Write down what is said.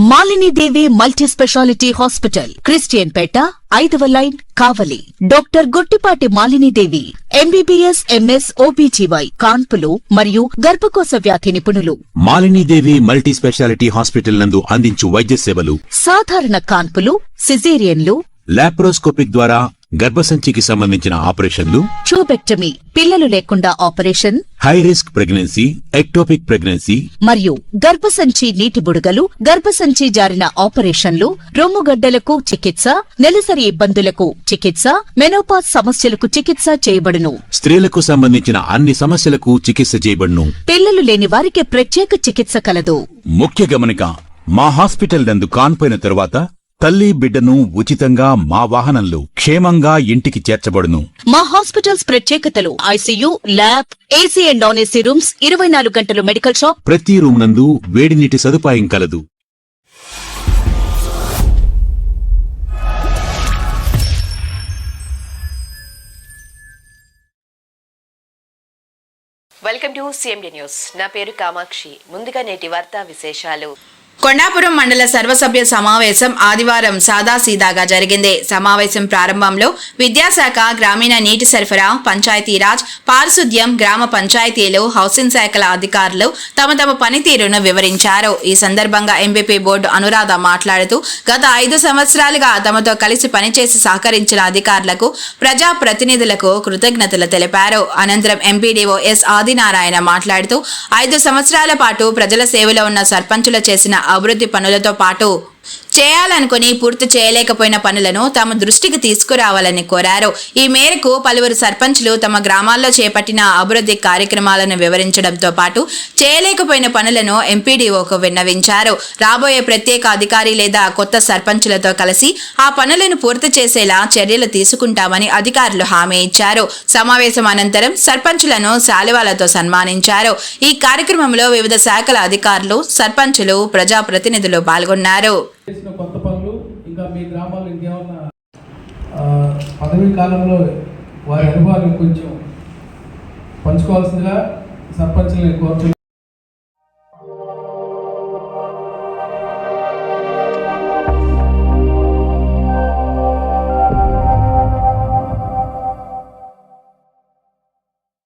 మాలిని దేవి multi speciality hospital, Christian పేట, 5వ line, కావలి. Doctor Guttipati Malini దేవి MBBS, MS, OBGY, కాన్పులు మరియు గర్భకోశ వ్యాధి నిపుణులు. మాలిని దేవి మల్టీ స్పెషాలిటీ హాస్పిటల్ నందు అందించు వైద్య సేవలు: సాధారణ కాన్పులు, సిజేరియన్లు, లాప్రోస్కోపిక్ ద్వారా గర్భసంచికి సంబంధించిన ఆపరేషన్లు, ట్యూబెక్టమీ, పిల్లలు లేకుండా operation, high risk pregnancy, ectopic pregnancy మరియు గర్భసంచి నీటి బుడగలు, గర్భసంచి జారిన ఆపరేషన్లు, రొమ్ముగడ్డలకు చికిత్స, నెలసరి ఇబ్బందులకు చికిత్స, మెనోపాజ్ సమస్యలకు చికిత్స చేయబడును. స్త్రీలకు సంబంధించిన అన్ని సమస్యలకు చికిత్స చేయబడును. పిల్లలు లేని వారికి ప్రత్యేక చికిత్స కలదు. ముఖ్య గమనిక: మా హాస్పిటల్ నందు కాన్పోయిన తరువాత తల్లి బిడ్డను ఉచితంగా మా వాహనంలో క్షేమంగా ఇంటికి చేర్చబడును. మా హాస్పిటల్స్ ప్రత్యేకతలు: ICU, lab, AC and non AC rooms, 24 గంటలు మెడికల్ షాప్, ప్రతి రూమ్ నందు వేడి నీటి సదుపాయం కలదు. Welcome to CMD news. నా పేరు కామాక్షి. ముందుగా నేటి వార్తా విశేషాలు. కొండాపురం మండల సర్వసభ్య సమావేశం ఆదివారం సాదాసీదాగా జరిగింది. సమావేశం ప్రారంభంలో విద్యాశాఖ, గ్రామీణ నీటి సరఫరా, పంచాయతీరాజ్, పారిశుద్ధ్యం, గ్రామ పంచాయతీలు, హౌసింగ్ శాఖల అధికారులు తమ తమ పనితీరును వివరించారు. ఈ సందర్భంగా ఎంపీపీ బోర్డు అనురాధ మాట్లాడుతూ గత 5 సంవత్సరాలుగా తమతో కలిసి పనిచేసి సహకరించిన అధికారులకు, ప్రజా ప్రతినిధులకు కృతజ్ఞతలు తెలిపారు. అనంతరం ఎంపీడీఓ ఎస్ ఆదినారాయణ మాట్లాడుతూ 5 సంవత్సరాల పాటు ప్రజల సేవలో ఉన్న సర్పంచులు చేసిన అభివృద్ధి పనులతో పాటు చేయాలనుకుని పూర్తి చేయలేకపోయిన పనులను తమ దృష్టికి తీసుకురావాలని కోరారు. ఈ మేరకు పలువురు సర్పంచ్లు తమ గ్రామాల్లో చేపట్టిన అభివృద్ధి కార్యక్రమాలను వివరించడంతో పాటు చేయలేకపోయిన పనులను ఎంపీడీఓకు విన్నవించారు. రాబోయే ప్రత్యేక అధికారి లేదా కొత్త సర్పంచ్లతో కలిసి ఆ పనులను పూర్తి చేసేలా చర్యలు తీసుకుంటామని అధికారులు హామీ ఇచ్చారు. సమావేశం అనంతరం సర్పంచ్లను శాలువాలతో సన్మానించారు. ఈ కార్యక్రమంలో వివిధ శాఖల అధికారులు, సర్పంచ్లు, ప్రజాప్రతినిధులు పాల్గొన్నారు. కొత్త పనులు ఇంకా మీ గ్రామాల్లో ఇంకేమన్నా పదవీ కాలంలో వారి అనుభవాన్ని కొంచెం పంచుకోవాల్సిందిగా సర్పంచ్ని కోరుతున్నాను.